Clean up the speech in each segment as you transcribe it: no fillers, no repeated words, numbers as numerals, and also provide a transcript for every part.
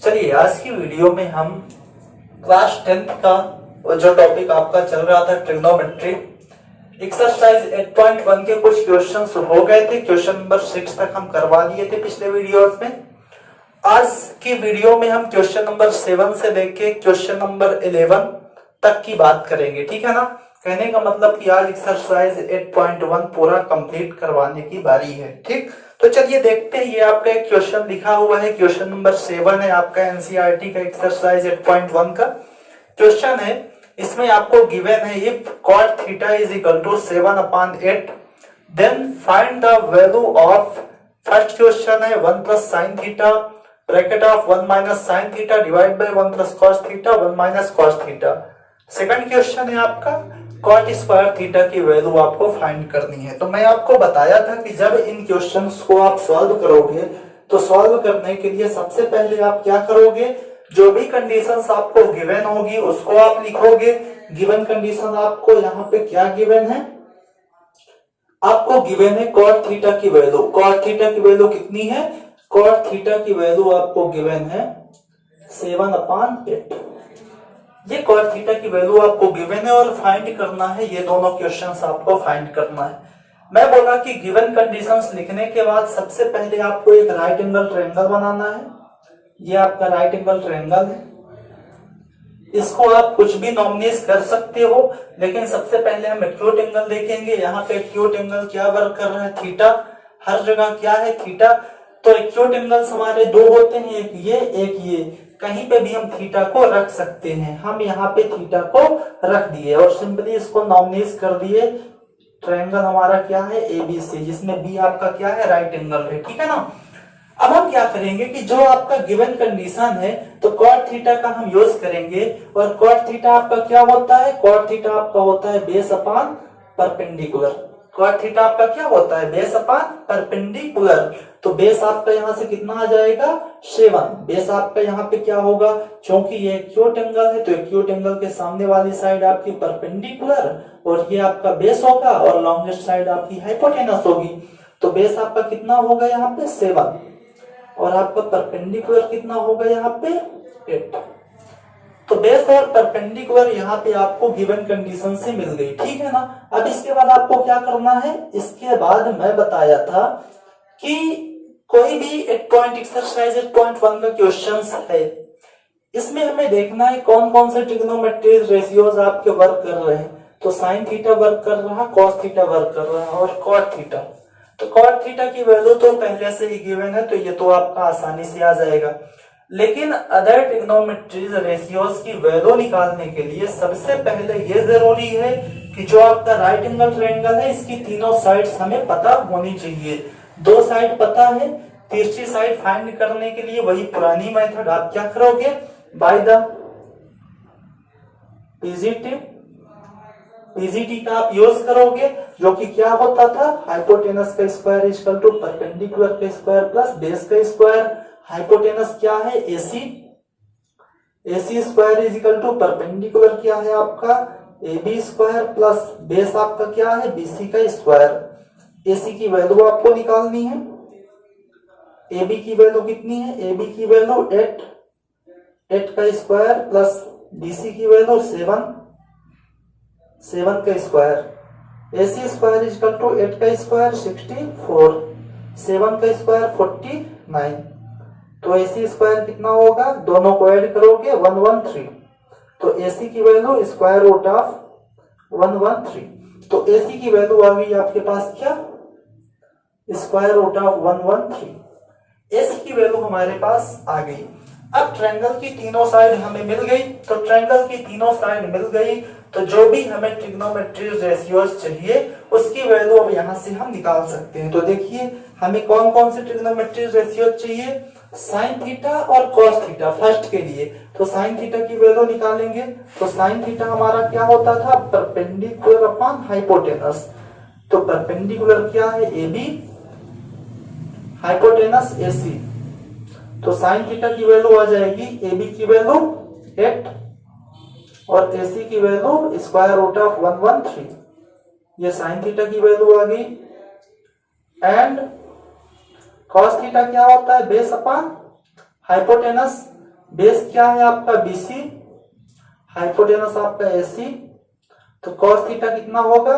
चलिए आज की वीडियो में हम क्लास 10th का जो टॉपिक आपका चल रहा था ट्रिग्नोमेट्री एक्सरसाइज 8.1 के कुछ क्वेश्चंस हो गए थे। क्वेश्चन नंबर 6 तक हम करवा लिए थे पिछले वीडियोस में। आज की वीडियो में हम क्वेश्चन नंबर 7 से लेके क्वेश्चन नंबर 11 तक की बात करेंगे, ठीक है ना। कहने का मतलब कि आज एक्सरसाइज 8.1 पूरा कंप्लीट करवाने की बारी है, ठीक। तो चलिए देखते हैं। ये आपका एक क्वेश्चन लिखा हुआ है, क्वेश्चन नंबर 7 है आपका एनसीईआरटी का एक्सरसाइज 8.1 का क्वेश्चन है। इसमें आपको गिवन है if cot theta is equal to 7/8 then find the value of, first question है 1 plus sine theta bracket of 1 minus sine theta divide by 1 plus cos theta 1 minus cos theta. Second question है आपका cot square theta की value आपको find करनी है। तो मैं आपको बताया था कि जब इन क्वेश्चंस को आप सॉल्व करोगे तो सॉल्व करने के लिए सबसे पहले आप क्या करोगे, जो भी कंडीशंस आपको गिवन होगी उसको आप लिखोगे। गिवन कंडीशन आपको यहाँ पे क्या गिवन है, आपको गिवन है cot थीटा की वैल्यू। cot थीटा की वैल्यू कितनी है, cot थीटा की वैल्यू आपको गिवन है 7/8। ये cot थीटा की वैल्यू आपको गिवन है और फाइंड करना है, ये दोनों क्वेश्चंस आपको फाइंड करना है। मैं बोला कि गिवन कंडीशंस लिखने के बाद सबसे पहले आपको एक राइट एंगल ट्रायंगल बनाना है। ये आपका राइट एंगल ट्रायंगल है, इसको आप कुछ भी नॉमिनेट कर सकते हो, लेकिन सबसे पहले हम एक्यूट एंगल देखेंगे। यहाँ पे एक्यूट एंगल क्या वर्क कर रहा है, थीटा। हर जगह क्या है, थीटा। तो एक्यूट एंगल्स हमारे दो होते हैं, एक ये एक ये। कहीं पे भी हम थीटा को रख सकते हैं, हम यहाँ पे थीटा को रख दिए और सिंपली इसको नॉमिनेट कर दिए। ट्रायंगल हमारा क्या है, एबीसी, जिसमें बी आपका क्या है, राइट एंगल है, ठीक है ना। अब हम क्या करेंगे कि जो आपका गिवन कंडीशन है तो cot थीटा का हम यूज करेंगे। और cot थीटा आपका क्या होता है, cot थीटा आपका होता है base upon perpendicular. cot theta आपका क्या होता है, बेस अपॉन परपेंडिकुलर। तो बेस आपका यहाँ से कितना आ जाएगा, 7। बेस आपका यहाँ पे क्या होगा, क्योंकि ये एक्यूट एंगल है तो एक्यूट एंगल के सामने वाली साइड आपकी परपेंडिकुलर और ये आपका बेस होगा और लॉन्गेस्ट साइड आपकी हाइपोटेनस होगी। तो बेस आपका कितना होगा यहाँ पे 7 और आपका परपेंडिकुलर कितना होगा यहाँ पे 8। तो बेस और परपेंडिकुलर यहाँ पे आपको गिवन कंडीशन से मिल गई, ठीक है ना। अब इसके बाद आपको क्या करना है, इसके बाद मैं बताया था कि कोई भी एक पॉइंट एक्सरसाइज 8.1 का क्वेश्चंस है, इसमें हमें देखना है कौन कौन से ट्रिग्नोमेट्री रेशियोज आपके वर्क कर रहे हैं। तो साइन थीटा वर्क कर रहा, कॉस थीटा वर्क कर रहा है और cot थीटा। तो cot थीटा की वैल्यू तो पहले से ही गिवन है तो ये तो आपका आसानी से आ जाएगा। लेकिन अदर ट्रिग्नोमेट्रीज रेशियोज की वैल्यू निकालने के लिए सबसे पहले ये जरूरी है कि जो आपका राइट एंगल ट्रायंगल है इसकी तीनों साइड्स हमें पता होनी चाहिए। दो साइड पता है, तीसरी साइड फाइंड करने के लिए वही पुरानी मेथड आप क्या करोगे, बाय द पीजीटी का आप यूज करोगे, जो कि क्या होता था, हाइपोटेनस का square is equal to perpendicular का स्क्वायर प्लस बेस का स्क्वायर। हाइपोटेनस क्या है, AC, AC square is equal to perpendicular क्या है आपका एबी स्क्वायर प्लस बेस आपका क्या है बीसी का स्क्वायर। एसी की वैल्यू आपको निकालनी है, एबी की वैल्यू कितनी है, एबी की वैल्यू 8 का स्क्वायर प्लस बीसी की वैल्यू 7 का square. AC square is equal to 8 का स्क्वायर 64, 7 का स्क्वायर 49। तो एसी स्क्वायर कितना होगा, दोनों को ऐड करोगे 113। तो एसी की वैल्यू स्क्वायर रूट ऑफ 113। तो एसी की वैल्यू आ गई आपके पास क्या, स्क्वायर रूट ऑफ 113। एसी की वैल्यू हमारे पास आ गई। अब ट्रायंगल की तीनों साइड हमें मिल गई। तो ट्रायंगल की तीनों साइड मिल गई तो जो भी हमें ट्रिग्नोमेट्री रेशियोज चाहिए उसकी वैल्यू अब यहाँ से हम निकाल सकते हैं। तो देखिए हमें कौन कौन से ट्रिग्नोमेट्री रेशियोज चाहिए, साइन थीटा और कॉस थीटा फर्स्ट के लिए। तो साइन थीटा की वैल्यू निकालेंगे। तो साइन थीटा हमारा क्या होता था, परपेंडिकुलर अपॉन हाइपोटेनस। तो परपेंडिकुलर क्या है, एबी, हाइपोटेनस एसी। तो साइन थीटा की वैल्यू आ जाएगी, एबी की वैल्यू 8 और एसी की वैल्यू स्क्वायर रूट ऑफ 113। ये साइन थीटा की वैल्यू आ गई। एंड कॉस थीटा क्या होता है, बेस अपॉन हाइपोटेनस। बेस क्या है आपका BC, हाइपोटेनस आपका AC, तो cos थीटा कितना होगा,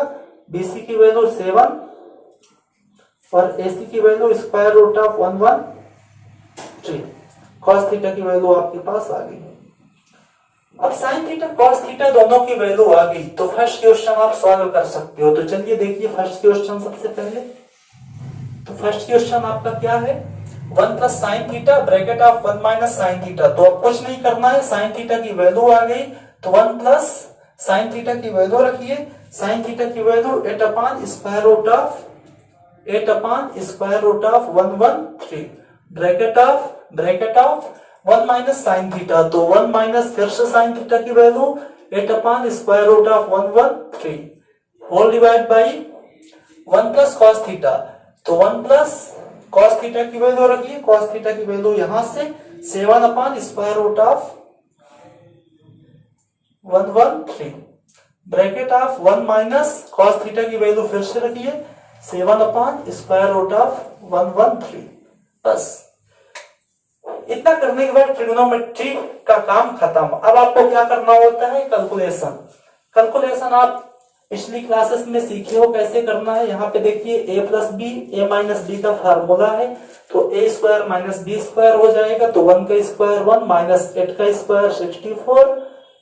BC की वैल्यू 7 और AC की value square root of 113। cos theta की वैल्यू आपके पास आ गई। अब sin थीटा cos थीटा दोनों की वैल्यू आ गई, तो फर्स्ट क्वेश्चन आप सॉल्व कर सकते हो। तो चलिए देखिए फर्स्ट क्वेश्चन सबसे पहले। तो फर्स्ट क्वेश्चन आपका क्या है, 1 plus sine theta bracket of 1 minus sine theta. तो अब कुछ नहीं करना है, साइन थीटा की वैल्यू आ गई तो 1 प्लस साइन थीटा की वैल्यू रखिए। साइन थीटा की value 8 upon square root of 113 bracket of 1 minus sine theta, तो 1 माइनस फिर से साइन थीटा की value 8 upon square root of 113 whole divide by 1 plus cos theta, तो 1 प्लस कॉस थीटा की value रखिए। Cos theta की value यहां से 7 upon square root of 113 bracket of 1 minus cos theta की वैल्यू फिर से रखिए 7 अपॉन स्क्वायर रूट ऑफ 113। बस इतना करने के बाद ट्रिग्नोमेट्री का काम खत्म। अब आपको क्या करना होता है, कैलकुलेशन आप पिछली क्लासेस में सीखे हो कैसे करना है। यहाँ पे देखिए a plus b a minus b का फार्मूला है, तो a square minus b square हो जाएगा, तो 1 का स्क्वायर 1 माइनस 8 का स्क्वायर 64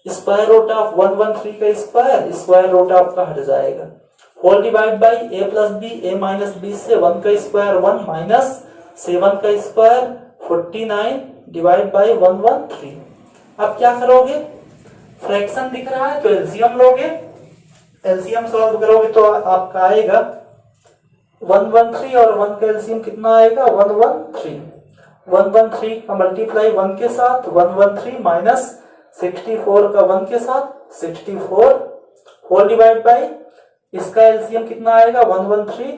स्क्वायर रूट ऑफ 113 का स्क्वायर रूट ऑफ का हट जाएगा whole divide by a plus b a minus b से 1 का स्क्वायर 1 माइनस 7 का स्क्वायर 49 डिवाइड बाई 113। अब क्या करोगे, फ्रैक्शन दिख रहा है तो एलसीएम लोगे, एलसीएम सॉल्व करोगे तो आपका आएगा 113 और 1 का एलसीएम कितना आएगा 113 का मल्टीप्लाई 1 के साथ 113 माइनस 64 का 1 के साथ 64 होल डिवाइड बाई इसका एलसीएम कितना आएगा 113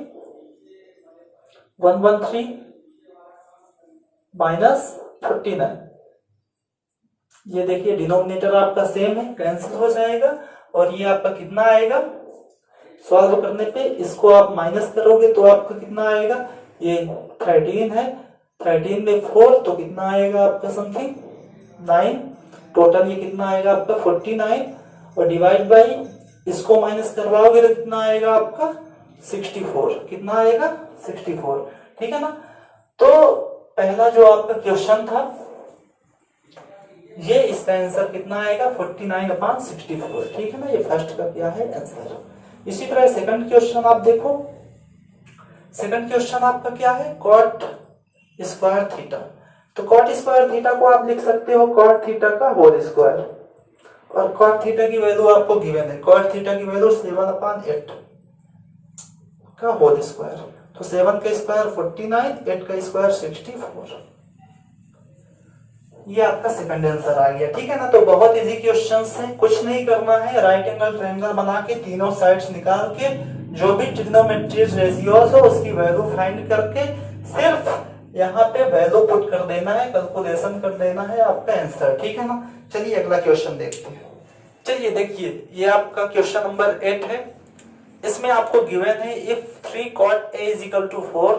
माइनस 49। ये देखिए डिनोमिनेटर आपका सेम है, कैंसिल हो जाएगा और ये आपका कितना आएगा, सॉल्व करने पे इसको आप माइनस करोगे तो आपका कितना आएगा, ये 13 है, 13 में 4 तो कितना आएगा आपका समथिंग 9, टोटल ये कितना आएगा आपका 49 और डिवाइड बाई इसको माइनस करवाओगे तो कितना आएगा आपका 64, कितना आएगा 64, ठीक है ना। तो पहला जो आपका क्वेश्चन था ये इसका आंसर कितना आएगा 49/64, ठीक है ना। ये फर्स्ट का क्या है आंसर। इसी तरह सेकंड क्वेश्चन आप देखो, सेकंड क्वेश्चन आपका क्या है कॉट स्क्वायर थीटा। तो कॉट स्क्वायर थीटा को आप लिख सकते हो कॉट थीटा का होल स्क्वायर और कॉट थीटा की वैल्यू आपको गिवन है, कॉट थीटा की वैल्यू 7/8 का होल स्क्वायर, तो 7 का स्क्वायर 49, 8 का स्क्वायर 64। ये आपका सेकंड आंसर आ गया, ठीक है ना। तो बहुत इजी क्वेश्चंस है, कुछ नहीं करना है, राइट एंगल ट्रायंगल बना के तीनों साइड्स निकाल के जो भी ट्रिग्नोमेट्री रेशियोज हो उसकी वैल्यू फाइंड करके सिर्फ यहाँ पे वैल्यू पुट कर देना है, कैलकुलेशन कर देना है, आपका आंसर, ठीक है ना। चलिए अगला क्वेश्चन देखते हैं। चलिए देखिए ये आपका क्वेश्चन नंबर 8 है। इसमें आपको गिवन है if 3 cot a is equal to 4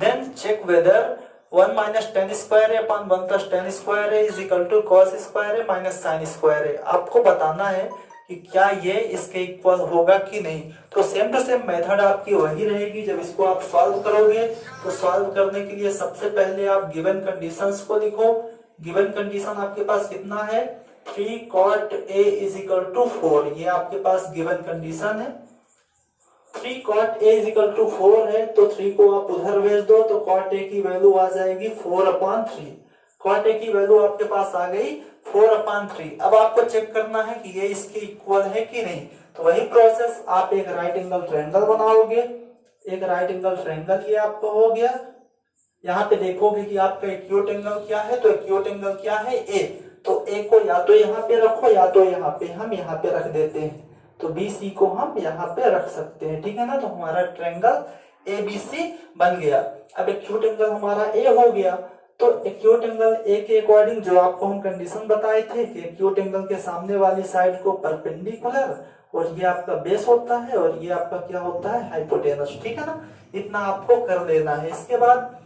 then check whether 1 minus tan square a upon 1 plus tan square a is equal to cos square a minus sin square a। आपको बताना है कि क्या ये इसके इक्वल होगा कि नहीं। तो सेम टू सेम मेथड आपकी वही रहेगी। जब इसको आप सॉल्व करोगे तो सॉल्व करने के लिए सबसे पहले आप गिवन कंडीशंस को लिखो। गिवन कंडीशन आपके पास कितना है 3 cot a is equal to 4, ये आपके पास गिवन कंडीशन है। 3 cot a is equal to 4 है तो 3 को आप उधर भेज दो तो cot a की वैल्यू आ जाएगी 4/3। cot a की वैल्यू आपके पास आ गई 4/3। अब आपको चेक करना है कि ये इसके इक्वल है कि नहीं। तो वही प्रोसेस, आप एक राइट एंगल ट्रायंगल बनाओगे, एक राइट एंगल ट्रायंगल ये आपको हो गया। यहाँ पे देखोगे कि आपका एक्यूट एंगल क्या है, तो एक्यूट एंगल क्या है ए, तो ए को या तो यहाँ पे रखो या तो यहाँ पे, हम यहाँ पे रख देते हैं, तो BC को हम यहाँ पे रख सकते हैं, ठीक है ना। तो हमारा ट्रायंगल ABC बन गया। अब एक्यूट एंगल हमारा A हो गया, तो एक्यूट एंगल A के अकॉर्डिंग जो आपको हम कंडीशन बताए थे कि एक्यूट एंगल के सामने वाली साइड को परपेंडिकुलर, और ये आपका बेस होता है और ये आपका क्या होता है हाइपोटेनस, ठीक है ना। इतना आपको कर लेना है। इसके बाद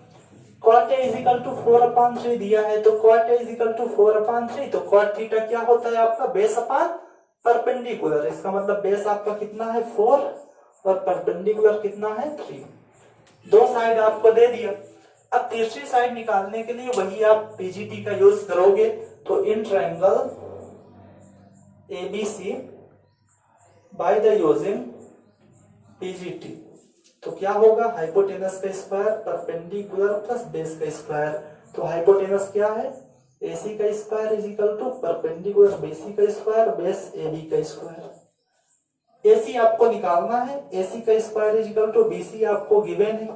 cot A is equal to 4/3 दिया है, तो cot A is equal to 4/3, तो cot थीटा क्या होता है आपका बेस अपॉन परपेंडिकुलर। इसका मतलब बेस आपका कितना है 4 और परपेंडिकुलर कितना है 3। दो साइड आपको दे दिया। अब तीसरी साइड निकालने के लिए वही आप पीजीटी का यूज करोगे, तो in triangle ABC by the using PGT, तो क्या होगा हाइपोटेनस का स्क्वायर परपेंडिकुलर प्लस बेस का स्क्वायर। तो हाइपोटेनस क्या है एसी का square is equal to perpendicular BC का स्क्वायर बेस एबी का स्क्वायर। एसी आपको निकालना है, एसी का square is equal to BC आपको गिवन है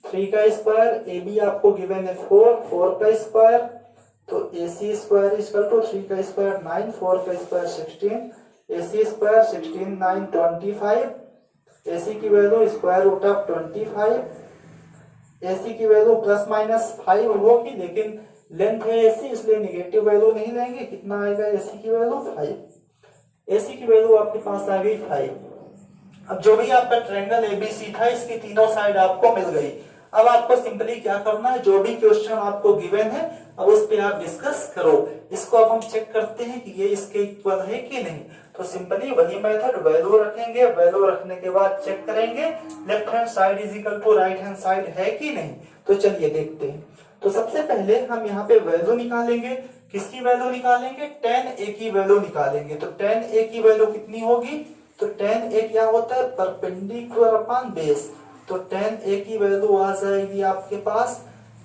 3 का स्क्वायर, एबी आपको गिवन है 4 का स्क्वायर, तो AC square is equal to 3 का स्क्वायर 9, 4 का स्क्वायर 16, एसी स्क्वायर 16 9 25, एसी की value square root of 25, AC की वैल्यू प्लस माइनस 5 होगी, लेकिन लेंथ है एसी इसलिए नेगेटिव वैल्यू नहीं लेंगे। कितना आएगा एसी की वैल्यू 5, एसी की वैल्यू आपके पास आ गई 5। अब जो भी आपका ट्रायंगल एबीसी था इसकी तीनों साइड आपको मिल गई। अब आपको सिंपली क्या करना है, जो भी क्वेश्चन आपको गिवन है अब उस पे आप डिस्कस करो। इसको अब हम चेक करते हैं कि ये इसके इक्वल है कि नहीं। तो सिंपली वही मेथड वैल्यू रखेंगे, वैल्यू रखने के बाद चेक करेंगे left hand side is equal to right hand side है कि नहीं। तो चलिए देखते हैं। तो सबसे पहले हम यहाँ पे वैल्यू निकालेंगे। किसकी वैल्यू निकालेंगे, tan a की वैल्यू निकालेंगे। तो tan a की वैल्यू कितनी होगी, तो tan a क्या होता है परपेंडिकुलर अपॉन बेस, तो tan a की वैल्यू आ जाएगी आपके पास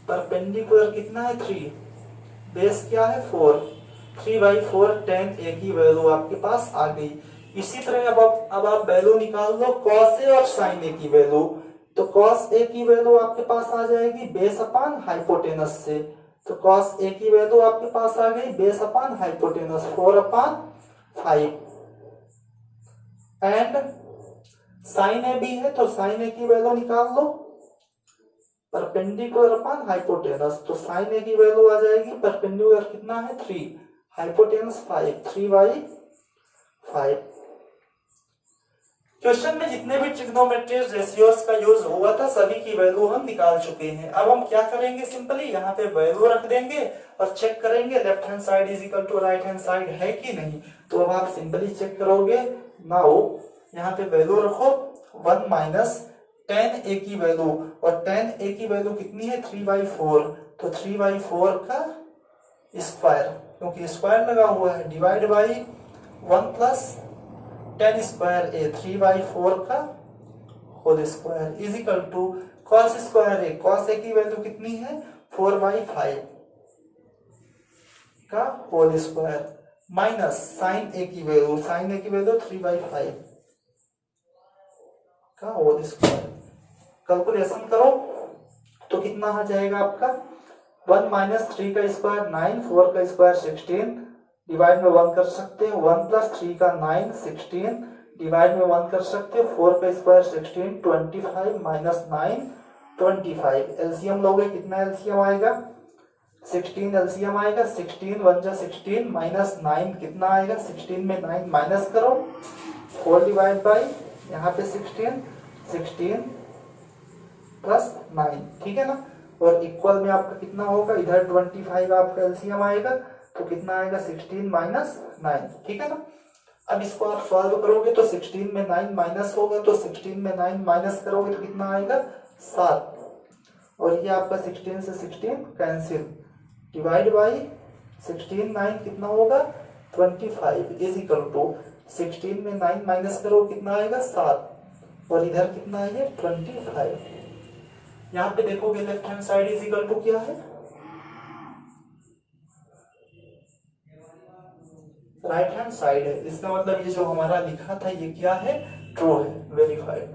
परपेंडिकुलर कितना है 3, बेस क्या है 4, 3/4 tan a की वैल्यू आपके पास आ गई। इसी तरह अब आप वैल्यू निकाल लो cos a और sin a की वैल्यू। तो cos a की वैल्यू आपके पास आ जाएगी बेस अपॉन हाइपोटेनस से, तो cos a की वैल्यू आपके पास आ गई base upon hypotenuse 4/5 and sin a भी है, तो sin a की वैल्यू निकाल लो परपेंडिकुलर अपॉन हाइपोटेनस, तो sin a की वैल्यू आ जाएगी परपेंडिकुलर कितना है 3, हाइपोटेनस 5, 3/5। क्वेश्चन में जितने भी ट्रिग्नोमेट्री रेशियोज का यूज हुआ था सभी की वैल्यू हम निकाल चुके हैं। अब हम क्या करेंगे, सिंपली यहाँ पे वैल्यू रख देंगे और चेक करेंगे left hand side is equal to right hand side है कि नहीं। तो अब आप सिंपली चेक करोगे। नाउ यहाँ पे वैल्यू रखो 1 माइनस tan a की वैल्यू, और tan a की वैल्यू कितनी है 3/4, तो 3/4 का स्क्वायर, क्योंकि स्क्वायर लगा हुआ है, divide by 1 plus tan square a 3/4 का whole square is equal to cos square a, cos a की वैल्यू कितनी है 4/5 का whole square minus sin a की वैल्यू, sin a की वैल्यू 3/5 का होल स्क्वायर। कैलकुलेशन करो तो कितना आ जाएगा आपका 1 माइनस 3 का स्क्वायर 9, 4 का स्क्वायर 16, डिवाइड में 1 कर सकते हैं, 1 प्लस 3 का 9 16, डिवाइड में 1 कर सकते हैं, 4 का स्क्वायर 16, 25 माइनस 9 25। एलसीएम लोगे कितना एलसीएम आएगा 16 एलसीएम आएगा, 16 1 जा 16 माइनस 9 कितना आएगा, 16 में 9 माइनस करो, 4 डिवाइड बाई यहाँ पे 16 प्लस 9, ठीक है ना। और इक्वल में आपका कितना होगा, इधर 25 आपका एलसीएम आएगा, तो कितना आएगा 16 माइनस 9, ठीक है ना। अब इसको आप सॉल्व करोगे तो 16 में 9 माइनस होगा, तो 16 में 9 माइनस करोगे तो कितना आएगा 7, और ये आपका 16 से 16 कैंसिल, डिवाइड बाई 16 9 कितना होगा 25 इज इक्वल टू 16 में 9 माइनस करो कितना आएगा 7, और इधर कितना है 25। यहाँ पे देखोगे left hand side is equal to क्या है राइट हैंड साइड है। इसका मतलब ये जो हमारा लिखा था ये क्या है ट्रू है, वेरीफाइड,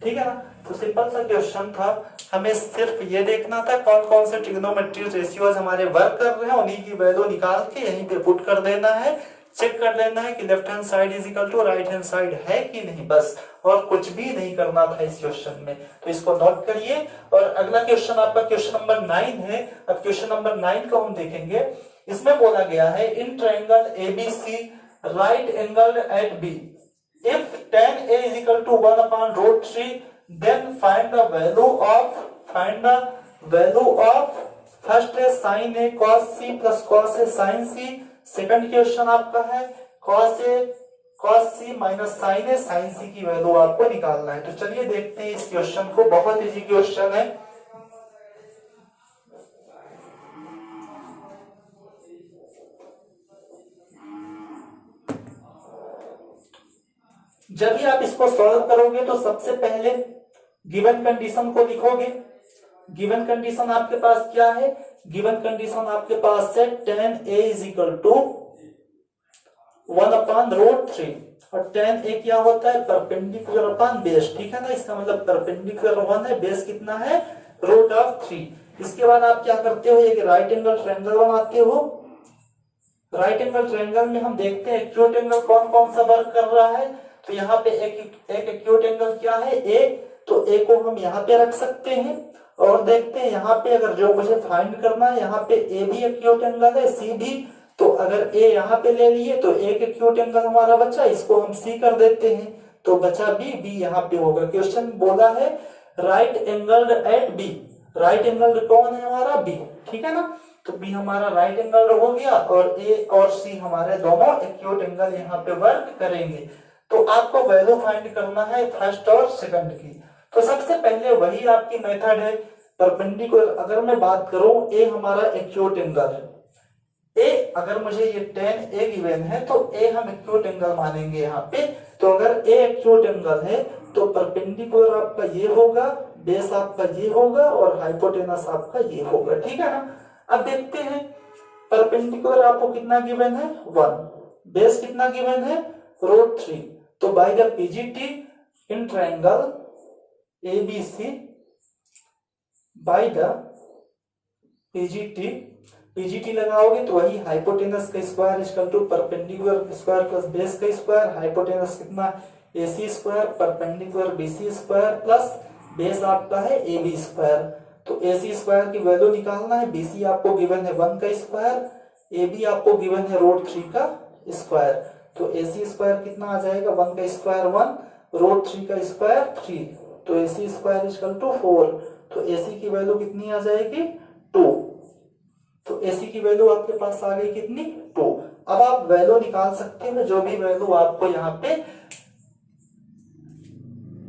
ठीक है ना। तो सिंपल सा क्वेश्चन था, हमें सिर्फ ये देखना था कौन कौन से ट्रिग्नोमेट्री रेशियोज हमारे वर्क कर रहे हैं, उन्हीं की वैल्यू निकाल के यहीं पे पुट कर देना है, चेक कर लेना है कि left hand side is equal to right hand side है कि नहीं, बस और कुछ भी नहीं करना था इस क्वेश्चन में। तो इसको नोट करिए। और अगला क्वेश्चन आपका क्वेश्चन नंबर 9 है। अब क्वेश्चन नंबर 9 को हम देखेंगे। इसमें बोला गया है in triangle ABC right angled at B if tan a is equal to 1/√3 then find the value of first है sine A cos C plus cos A sine C. Second question आपका है cos A cos C minus sine A sine C की value आपको निकालना है। तो चलिए देखते हैं इस क्वेश्चन को, बहुत इजी क्वेश्चन है। जब भी आप इसको सॉल्व करोगे तो सबसे पहले गिवन कंडीशन को लिखोगे। गिवन कंडीशन आपके पास क्या है? गिवन कंडीशन आपके पास है tan a is equal to 1/√3 और tan a क्या होता है? परपेंडिकुलर अपॉन बेस, ठीक है ना। इसका मतलब परपेंडिकुलर 1 है, बेस कितना है? √3। इसके बाद आप क्या करते हो? एक राइट एंगल ट्रायंगल बनाते हो। राइट एंगल ट्रायंगल में हम देखते हैं एक्यूट एंगल कौन कौन सा वर्क कर रहा है। तो यहाँ पे एक एक्यूट एंगल क्या है? ए। तो ए को हम यहाँ पे रख सकते हैं और देखते हैं यहाँ पे अगर जो मुझे फाइंड करना है, यहाँ पे ए भी एक्यूट एंगल है, सी भी। तो अगर ए यहाँ पे ले लिए तो एक एक्यूट एंगल हमारा बचा, इसको हम सी कर देते हैं तो बचा बी। बी यहाँ पे होगा। क्वेश्चन बोला है right angle at B. Right angle कौन है हमारा? बी, ठीक है ना। तो बी हमारा राइट एंगल हो गया और ए और सी हमारे दोनों एक्यूट एंगल यहाँ पे वर्क करेंगे। तो आपको वैल्यू फाइंड करना है फर्स्ट और सेकंड की। तो सबसे पहले वही आपकी मेथड है परपेंडिकुलर। अगर मैं बात करूं ए हमारा एक्यूट एंगल है, ए अगर मुझे ये tan a गिवन है तो ए हम एक्यूट एंगल मानेंगे यहाँ पे। तो अगर ए एक्यूट एंगल है तो परपेंडिकुलर आपका ये होगा, बेस आपका ये होगा और हाइपोटेनस आपका ये होगा, ठीक है ना। अब देखते हैं परपेंडिकुलर आपको कितना गिवन है? 1। बेस कितना गिवन है? √3। तो by the PGT in triangle ABC by the PGT लगाओगे तो वही हाइपोटेनस का square equal to perpendicular square plus base का स्क्वायर। हाइपोटेनस कितना? AC square perpendicular BC square plus base आपका है AB स्क्वायर। तो AC स्क्वायर की वैल्यू निकालना है। BC आपको गिवन है 1 का स्क्वायर, AB आपको गिवन है √3 का स्क्वायर। तो AC स्क्वायर कितना आ जाएगा? 1 का स्क्वायर 1, √3 का स्क्वायर 3। तो AC स्क्वायर इक्वल टू 4। तो AC की वैल्यू कितनी आ जाएगी? 2। तो AC की वैल्यू आपके पास आ गई कितनी? 2। अब आप वैल्यू निकाल सकते हैं जो भी वैल्यू आपको यहाँ पे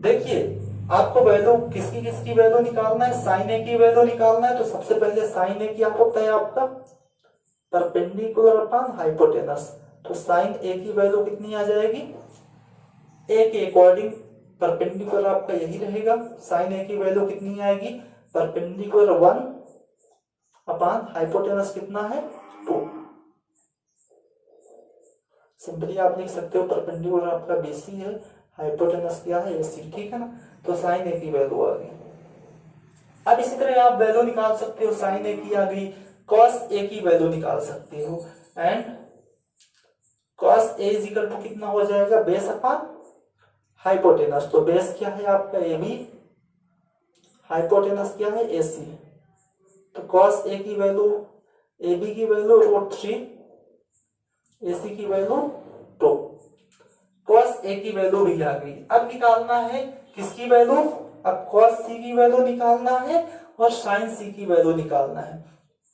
देखिए। आपको वैल्यू किसकी वैल्यू निकालना है? साइन ए की वैल्यू निकालना है। तो सबसे पहले साइन ए क्या होता है आपका? Perpendicular upon hypotenuse. तो साइन ए की वैल्यू कितनी आ जाएगी? ए के अकॉर्डिंग परपेंडिकुलर आपका यही रहेगा। साइन ए की वैल्यू कितनी आएगी? परपेंडिकुलर 1 अपॉन हाइपोटेनस कितना है? 2। सिंपली आप लिख सकते हो परपेंडिकुलर आपका BC है, हाइपोटेनस क्या है? AC, ठीक है ना। तो साइन ए की वैल्यू आ गई। अब इसी तरह आप वैल्यू निकाल सकते हो। साइन ए की आ गई, कॉस ए की वैल्यू निकाल सकते हो। And cos A is equal to कितना हो जाएगा? Base upon hypotenuse. तो बेस क्या है आपका? AB, हाइपोटेनस क्या है? AC। तो कॉस ए की वैल्यू, AB की वैल्यू √3, AC की वैल्यू 2। कॉस ए की वैल्यू भी आ गई। अब निकालना है किसकी वैल्यू? अब कॉस सी की वैल्यू निकालना है और साइन सी की वैल्यू निकालना है।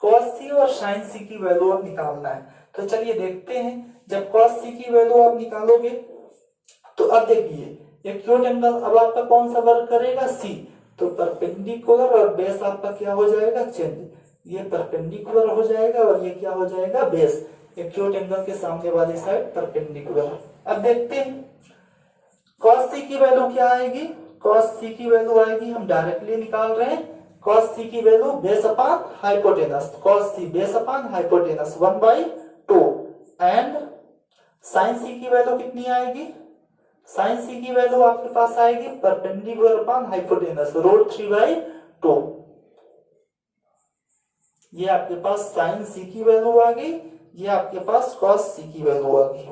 कॉस सी और साइन सी की वैल्यू अब निकालना है। तो चलिए देखते हैं। जब कॉस सी की वैल्यू आप निकालोगे तो अब देखिए एक्यूट एंगल अब आपका कौन सा वर्क करेगा? सी। तो परपेंडिकुलर और बेस आपका क्या हो जाएगा? चेंज। ये परपेंडिकुलर हो जाएगा और ये क्या हो जाएगा? बेस। एक्यूट एंगल के सामने वाली साइड परपेंडिकुलर। अब देखते हैं कॉस सी की वैल्यू क्या आएगी? कॉस सी की वैल्यू आएगी, हम डायरेक्टली निकाल रहे हैं। कॉस सी की value base upon hypotenuse. Cos C base upon hypotenuse 1/2। And sine C की वैल्यू कितनी आएगी? साइन सी की वैल्यू आपके पास आएगी परपेंडिकुलर अपॉन हाइपोटेनस √3/2। ये आपके पास साइन सी की वैल्यू आ गई, ये आपके पास कॉस सी की वैल्यू आ गई।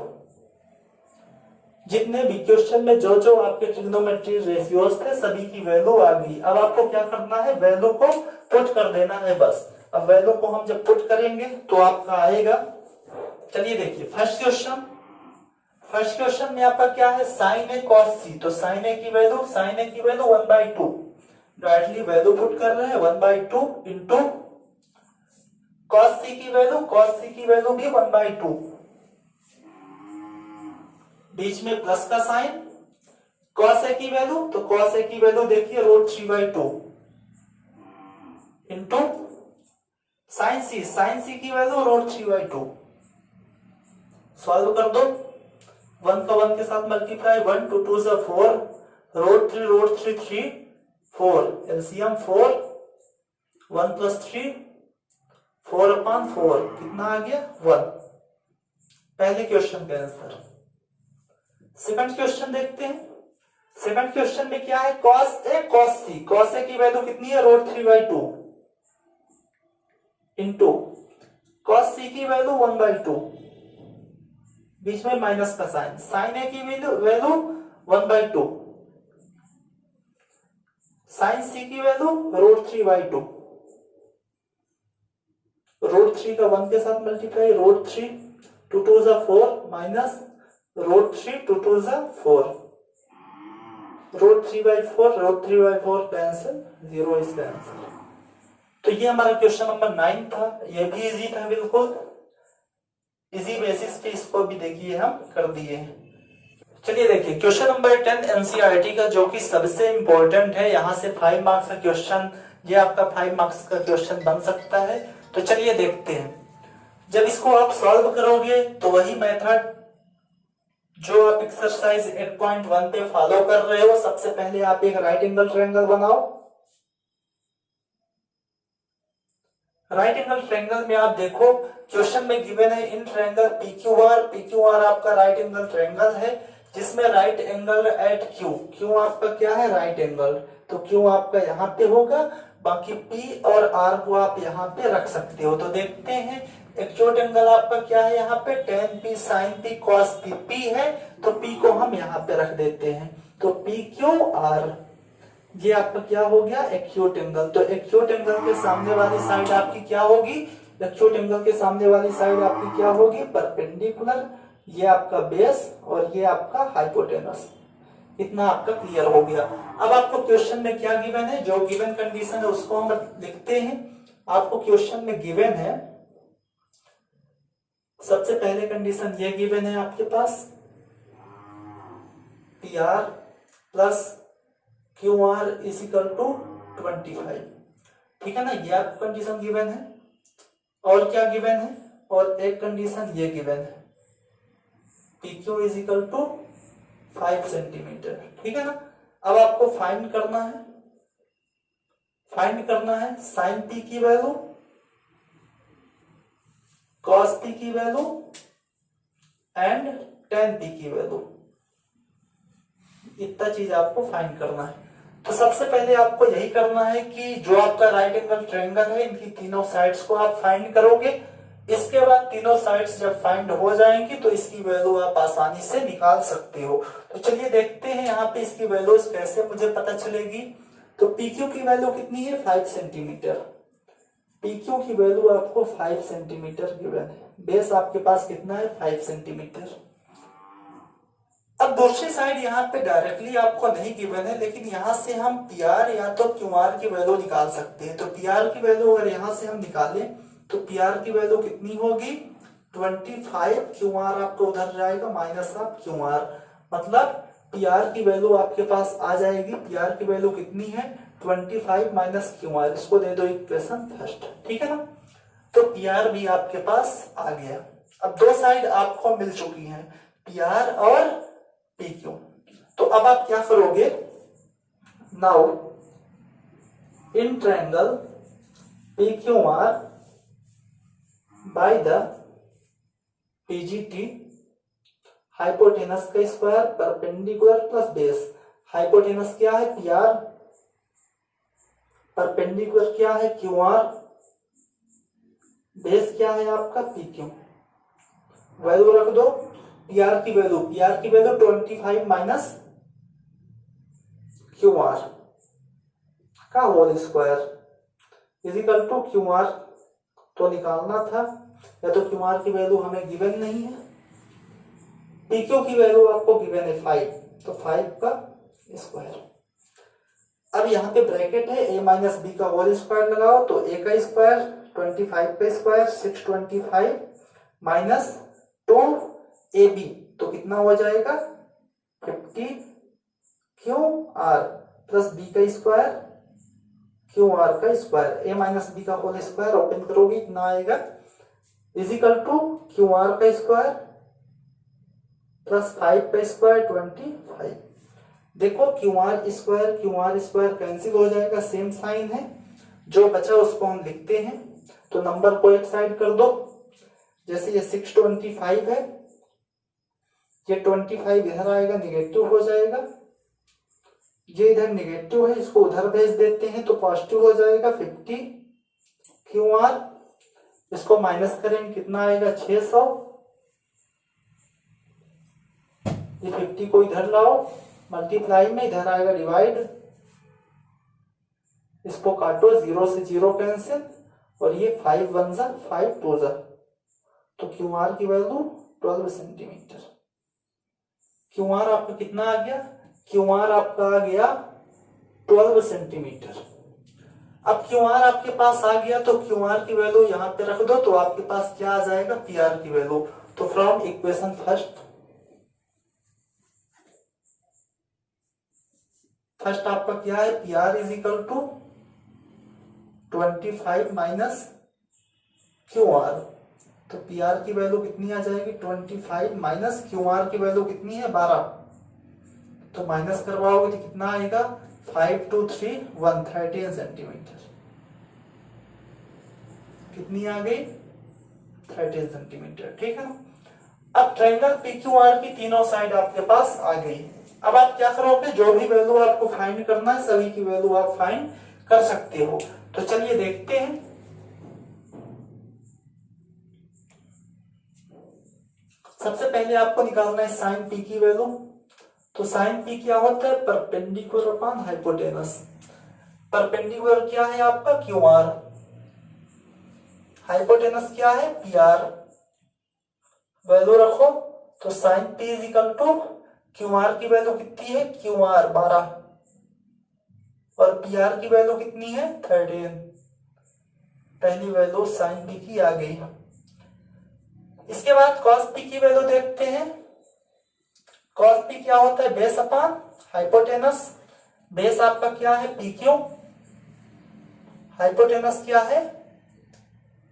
जितने भी क्वेश्चन में जो जो आपके ट्रिग्नोमेट्री रेशियोज थे सभी की वैल्यू आ गई। अब आपको क्या करना है? वैल्यू को पुट कर देना है बस। अब वैल्यू को हम जब पुट करेंगे तो आपका आएगा, चलिए देखिए फर्स्ट क्वेश्चन में आपका क्या है, साइन ए कॉस सी, तो साइन ए की वैल्यू 1/2, डायरेक्टली वैल्यू पुट कर रहे हैं 1/2 इंटू कॉस सी की वैल्यू भी 1/2, बीच में प्लस का साइन, कॉस ए की वैल्यू, तो कॉस ए की वैल्यू देखिए √3/2 इंटू साइन सी की वैल्यू √3/2, सॉल्व कर दो, 1 का 1 के साथ मल्टीप्लाई, 1 2 2 से 4, √3 3, 4, एलसीएम 4, 1 + 3, 4/4, कितना आ गया 1। पहले क्वेश्चन का आंसर। सेकंड क्वेश्चन देखते हैं। सेकंड क्वेश्चन में क्या है, cos ए की वैल्यू कितनी है √3/2 इंटू cos सी की वैल्यू 1/2, बीच में माइनस का साइन, साइन ए की वैल्यू 1/2, साइन सी की वैल्यू √3/2, √3 का 1 के साथ मल्टीप्लाई, √3 2 2 से 4 माइनस √3 2 2 से 4, √3/4 कैंसिल, 0 इसका आंसर। तो ये हमारा क्वेश्चन नंबर 9 था, ये भी इजी था, बिल्कुल इजी बेसिस पे इसको भी देखिए हम कर दिए। चलिए देखिए क्वेश्चन नंबर 10 एनसीईआरटी का, जो कि सबसे इंपॉर्टेंट है, यहां से 5 मार्क्स का क्वेश्चन, ये आपका 5 मार्क्स का क्वेश्चन बन सकता है। तो चलिए देखते हैं। जब इसको आप सॉल्व करोगे तो वही मेथड जो आप एक्सरसाइज 8.1 पे फॉलो कर रहे हो, सबसे पहले आप एक राइट एंगल ट्रायंगल बनाओ। राइट एंगल ट्रायंगल में आप देखो क्वेश्चन में गिवन है इन ट्रायंगल PQR आपका राइट एंगल ट्रायंगल है, जिसमें राइट एंगल एट Q आपका क्या है, राइट एंगल, तो Q आपका यहाँ पे होगा, बाकी P और R को आप यहाँ पे रख सकते हो। तो देखते हैं एक्यूट एंगल आपका क्या है, यहाँ पे tan P sin P cos P, P है तो P को हम यहाँ पे रख देते हैं, तो PQR ये आपका क्या हो गया, एक्यूट एंगल। तो एक्यूट एंगल के सामने वाली साइड आपकी क्या होगी, एक्यूट एंगल के सामने वाली साइड आपकी क्या होगी, परपेंडिकुलर, ये आपका बेस और ये आपका हाइपोटेनस। इतना आपका क्लियर हो गया। अब आपको क्वेश्चन में क्या गिवन है, जो गिवन कंडीशन है उसको हम लिखते हैं। आपको क्वेश्चन में गिवन है, सबसे पहले कंडीशन ये गिवन है आपके पास, PR प्लस QR = 25, ठीक है ना, ये आपको कंडीशन गिवन है। और क्या गिवन है, और एक कंडीशन ये गिवन है, PQ = 5 सेंटीमीटर, ठीक है ना। अब आपको फाइंड करना है साइन P की वैल्यू, cos P की वैल्यू एंड tan P की वैल्यू, इतना चीज आपको फाइंड करना है। तो सबसे पहले आपको यही करना है कि जो आपका राइट एंगल ट्रायंगल है, इनकी तीनों साइड्स को आप फाइंड करोगे। इसके बाद तीनों साइड्स जब फाइंड हो जाएंगी तो इसकी वैल्यू आप आसानी से निकाल सकते हो। तो चलिए देखते हैं यहाँ पे इसकी वैल्यूज कैसे मुझे पता चलेगी। तो PQ की वैल्यू कितनी है, 5 सेंटीमीटर, PQ की वैल्यू आपको 5 सेंटीमीटर गिवन है, बेस आपके पास कितना है, 5 सेंटीमीटर। अब दूसरी साइड यहाँ पे डायरेक्टली आपको नहीं गिवन है, लेकिन यहाँ से हम PR या तो QR की वैल्यू निकाल सकते हैं। तो PR की वैल्यू अगर यहाँ से हम निकालें तो PR की वैल्यू कितनी होगी, 25, QR आपको उधर जाएगा माइनस ऑफ QR, मतलब PR की वैल्यू आपके पास आ जाएगी। PR की वैल्यू कितनी है, 25 माइनस QR, इसको दे दो इक्वेशन फर्स्ट, ठीक है ना। तो PR भी आपके पास आ गया। अब दो साइड आपको मिल चुकी हैं, PR और PQ। तो अब आप क्या करोगे, now in triangle PQR by the PGT, hypotenuse का square perpendicular plus base, hypotenuse क्या है PR, परपेंडिकुलर क्या है QR, बेस क्या है आपका PQ। वैल्यू रख दो, PR की वैल्यू 25 माइनस QR का whole square is equal to QR, तो निकालना था, या तो QR की वैल्यू हमें गिवन नहीं है, पी क्यू की वैल्यू आपको गिवन है 5, तो 5 का स्क्वायर। अब यहाँ पे ब्रैकेट है a माइनस बी का होल स्क्वायर लगाओ, तो a का स्क्वायर 25 का स्क्वायर 625 माइनस 2ab, तो कितना हो जाएगा 50 क्यू आर प्लस बी का स्क्वायर क्यू आर का स्क्वायर, a माइनस बी का होल स्क्वायर ओपन करोगे कितना आएगा इजिकल टू क्यू आर का स्क्वायर प्लस 5 का स्क्वायर 25। देखो क्यू आर स्क्वायर कैंसिल हो जाएगा, सेम साइन है, जो बचा उसको हम लिखते हैं, तो नंबर को एक साइड कर दो। जैसे ये 625 है, ये 25 इधर आएगा निगेटिव हो जाएगा, ये इधर निगेटिव है इसको उधर भेज देते हैं तो पॉजिटिव हो जाएगा 50 क्यू आर, इसको माइनस करेंगे कितना आएगा 600, ये 50 को इधर लाओ मल्टीप्लाई में, इधर आएगा डिवाइड, इसको काटो 0 से 0 कैंसिल, और ये 5 1 जा 5 2 जा, तो क्यू आर की वैल्यू 12 सेंटीमीटर। क्यू आर आपका कितना आ गया, क्यू आर आपका आ गया 12 सेंटीमीटर। अब क्यू आर आपके पास आ गया तो क्यू आर की वैल्यू यहाँ पे रख दो, तो आपके पास क्या आ जाएगा पी आर की वैल्यू। तो फ्रॉम इक्वेशन फर्स्ट आपका क्या है P R is equal to 25 minus Q R, तो पी आर की वैल्यू कितनी आ जाएगी 25 माइनस क्यू आर की वैल्यू कितनी है 12, तो माइनस करवाओगे तो कितना आएगा 5 2 3 1 13 सेंटीमीटर, कितनी आ गई 13 सेंटीमीटर। ठीक है, अब ट्रायंगल पी क्यू आर की तीनों साइड आपके पास आ गई। अब आप क्या करोगे, जो भी वैल्यू आपको फाइंड करना है सभी की वैल्यू आप फाइंड कर सकते हो। तो चलिए देखते हैं। सबसे पहले आपको निकालना है साइन पी की वैल्यू। तो साइन पी क्या होता है परपेंडिकुलर अपॉन हाइपोटेनस। परपेंडिकुलर क्या है आपका क्यू आर, हाइपोटेनस क्या है पी आर, वैल्यू रखो, तो sine P is equal to Q R की वैल्यू कितनी है क्यू आर 12 और पी आर की वैल्यू कितनी है 13। पहली वैल्यू साइन पी की आ गई। इसके बाद कॉस पी की वैल्यू देखते हैं। कॉस पी क्या होता है बेस अपॉन हाइपोटेनस, बेस आपका क्या है पी क्यू, हाइपोटेनस क्या है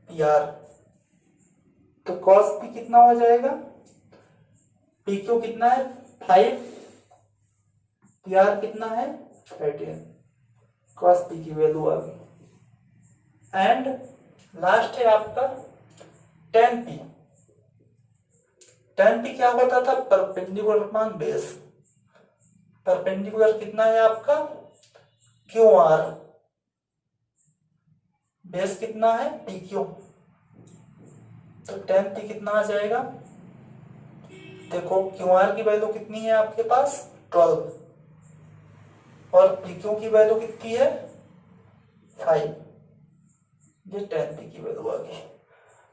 पी आर, तो कॉस पी कितना हो जाएगा पी क्यू कितना है 5, पी आर कितना है 13, कॉस पी की वैल्यू आ गई। एंड लास्ट है आपका tan पी। tan पी क्या होता था परपेंडिकुलर अपॉन बेस, परपेंडिकुलर कितना है आपका क्यू आर, बेस कितना है पी क्यू, तो tan पी कितना आ जाएगा, देखो क्यू आर की वैल्यू कितनी है आपके पास 12 और पी क्यू की वैल्यू कितनी है 5, ये tan पी की वैल्यू आ गई।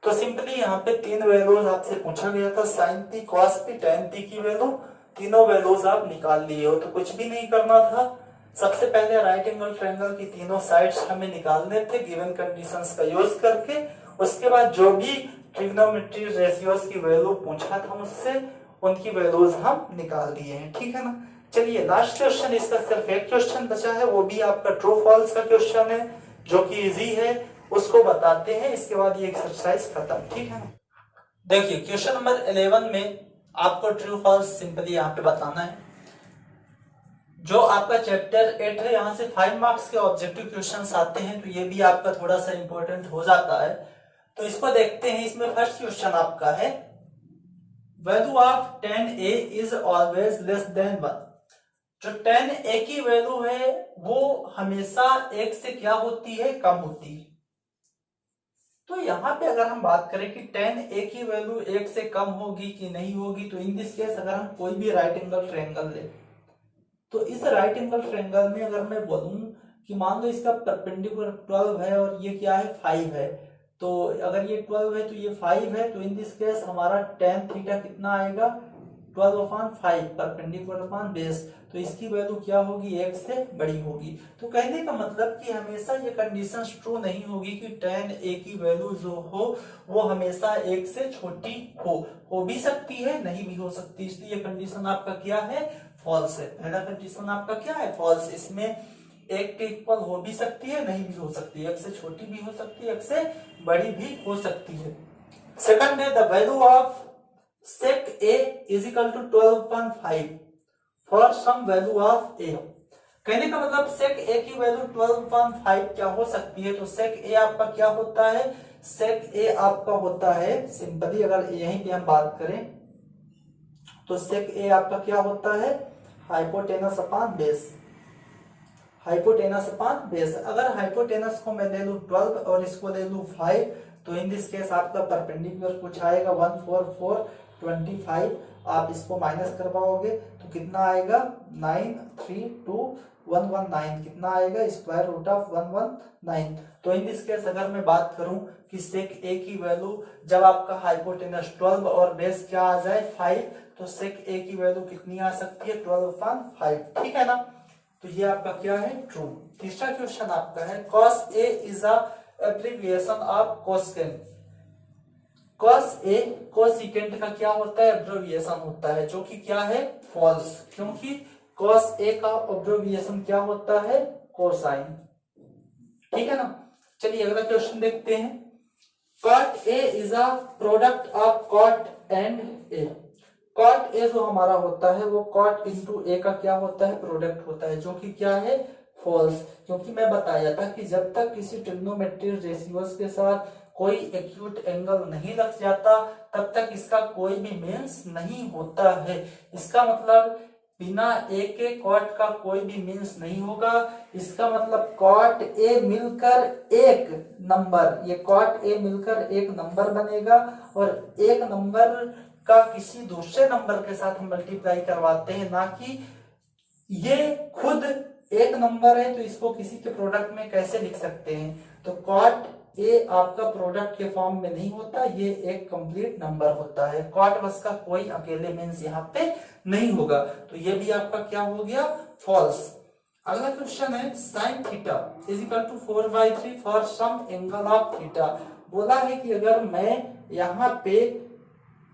तो सिंपली यहाँ पे तीन वैल्यूज आपसे पूछा गया था, sine P cos P tan P की वैल्यू, तीनों वैल्यूज आप निकाल लिए हो, तो कुछ भी नहीं करना था। सबसे पहले राइट एंगल ट्रायंगल की तीनों साइड्स हमें निकालने थे गिवन कंडीशंस का यूज करके। उसके बाद जो भी ट्रिग्नोमेट्री रेशियोज की वैल्यू पूछा था मुझसे उनकी वैल्यूज हम निकाल दिए हैं। ठीक है ना, चलिए लास्ट क्वेश्चन, इसका सिर्फ एक क्वेश्चन बचा है, वो भी आपका ट्रू फॉल्स का क्वेश्चन है जो कि इजी है, उसको बताते हैं, इसके बाद ये एक्सरसाइज खत्म। ठीक है ना, देखिए क्वेश्चन नंबर 11 में आपको ट्रू फॉल्स सिंपली यहाँ पे बताना है। जो आपका चैप्टर 8 है, यहाँ से 5 मार्क्स के ऑब्जेक्टिव क्वेश्चंस आते हैं, तो ये भी आपका थोड़ा सा इंपॉर्टेंट हो जाता है। तो इसको देखते हैं। इसमें फर्स्ट क्वेश्चन आपका है value of tan a is always less than 1। जो tan a की वैल्यू है वो हमेशा 1 से क्या होती है कम होती है। तो यहाँ पे अगर हम बात करें कि tan a की वैल्यू 1 से कम होगी कि नहीं होगी, तो इन दिस केस अगर हम कोई भी राइट एंगल ट्रायंगल ले, तो इस राइट एंगल ट्रायंगल में अगर मैं बोलूं कि मान लो इसका परपेंडिकुलर 12 है और ये क्या है 5 है, तो अगर ये 12 है तो ये 5 है, तो इन दिस केस हमारा tan थीटा कितना आएगा 12/5 परपेंडिकुलर अपॉन बेस, तो इसकी वैल्यू क्या होगी, 1 से बड़ी होगी। तो कहने का मतलब कि हमेशा ये कंडीशन ट्रू नहीं होगी कि tan a की वैल्यू जो हो वो हमेशा 1 से छोटी हो भी सकती है, नहीं भी हो सकती, इसलिए ये कंडीशन आपका क्या है, फॉल्स है। पहला कंडीशन आपका क्या है, फॉल्स। इसमें 1 के इक्वल हो भी सकती है, नहीं भी हो सकती, 1 से छोटी भी हो सकती है, 1 से बड़ी भी हो सकती है। सेकंड है the value of sec a is equal to 12/5 for some value of a। कहने का मतलब sec a की वैल्यू 12/5 क्या हो सकती है, तो sec a आपका क्या होता है, sec a आपका होता है सिंपली, अगर यहीं पे हम बात करें तो sec a आपका क्या होता है, hypotenuse upon base, hypotenuse upon base. अगर हाइपोटेनस को मैं ले लूं 12 और इसको ले लूं 5, तो इन दिस केस आपका परपेंडिकुलर कुछ आएगा 1 4 4 25, आप इसको माइनस करवाओगे तो कितना आएगा 9 3 2 1 1 9, कितना आएगा स्क्वायर रूट ऑफ 119। तो इन दिस केस अगर मैं बात करूं कि सेक ए की वैल्यू जब आपका हाइपोटेनस 12 और बेस क्या आ जाए 5, तो सेक ए की वैल्यू कितनी आ सकती है 12/5, ठीक है ना। तो ये आपका क्या है, ट्रू। तीसरा क्वेश्चन आपका है cos a is a abbreviation of cosecant. cos a cosecant का क्या होता है, एब्रिविएशन होता है, जो कि क्या है, फॉल्स, क्योंकि cos a का एब्रिविएशन क्या होता है, कोसाइन, ठीक है ना। चलिए अगला क्वेश्चन देखते हैं। cot a is a product of cot and a। cot a जो हमारा होता है वो cot इंटू a का क्या होता है, प्रोडक्ट होता है, जो कि क्या है, फॉल्स, क्योंकि मैं बताया था कि जब तक किसी ट्रिग्नोमेट्रिक रेशियोज के साथ कोई एक्यूट एंगल नहीं लग जाता तब तक इसका कोई भी मीन्स नहीं होता है। इसका मतलब बिना a के cot का कोई भी मीन्स नहीं होगा। इसका मतलब cot a मिलकर एक नंबर, ये cot a मिलकर एक नंबर बनेगा, और एक नंबर का किसी दूसरे नंबर के साथ हम मल्टीप्लाई करवाते हैं, ना कि ये खुद एक नंबर है तो इसको किसी के प्रोडक्ट में कैसे लिख सकते हैं। तो cot a आपका प्रोडक्ट के फॉर्म में नहीं होता, ये एक कंप्लीट नंबर होता है। cot बस का कोई अकेले मीन्स यहाँ पे नहीं होगा, तो ये भी आपका क्या हो गया, फॉल्स। अगला क्वेश्चन है sin theta is equal to 4/3 for some angle of theta. बोला है कि अगर मैं यहाँ पे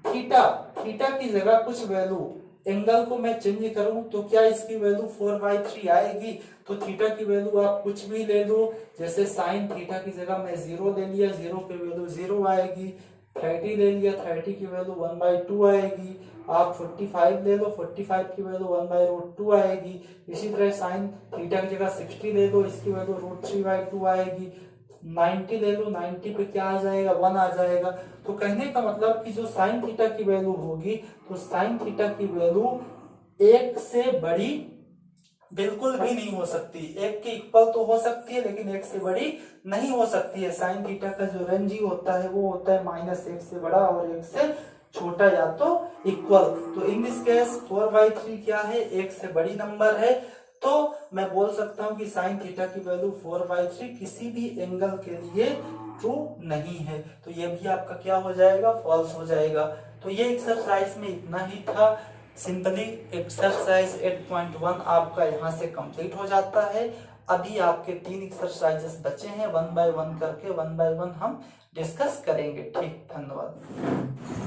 थीटा की जगह कुछ वैल्यू एंगल को मैं चेंज करूं तो क्या इसकी वैल्यू 4/3 आएगी। तो थीटा की वैल्यू आप कुछ भी ले लो, जैसे साइन थीटा की जगह मैं 0 ले लिया, 0 की वैल्यू 0 आएगी। 30 ले लिया, 30 की वैल्यू 1/2 आएगी। आप 45 ले लो, 45 की वैल्यू 1/√2 आएगी। इसी तरह साइन थीटा की जगह 60 ले लो, इसकी वैल्यू √3/2 आएगी। 90 ले लो, 90 पे क्या आ जाएगा, 1 आ जाएगा। तो कहने का मतलब कि जो साइन थीटा की वैल्यू होगी, तो साइन थीटा की वैल्यू 1 से बड़ी बिल्कुल भी नहीं हो सकती। 1 के इक्वल तो हो सकती है लेकिन 1 से बड़ी नहीं हो सकती है। साइन थीटा का जो रेंज ही होता है वो होता है -1 से बड़ा और 1 से छोटा या तो इक्वल। तो इन दिस केस 4/3 क्या है, 1 से बड़ी नंबर है, तो मैं बोल सकता हूं कि साइन थीटा की वैल्यू 4/3 किसी भी एंगल के लिए ट्रू नहीं है। तो ये भी आपका क्या हो जाएगा, फॉल्स हो जाएगा। तो ये एक्सरसाइज में इतना ही था। सिंपली एक्सरसाइज 8.1 आपका यहाँ से कंप्लीट हो जाता है। अभी आपके 3 एक्सरसाइजेस बचे हैं, 1 बाय 1 करके 1 बाय 1 हम डिस्कस करेंगे। ठीक, धन्यवाद।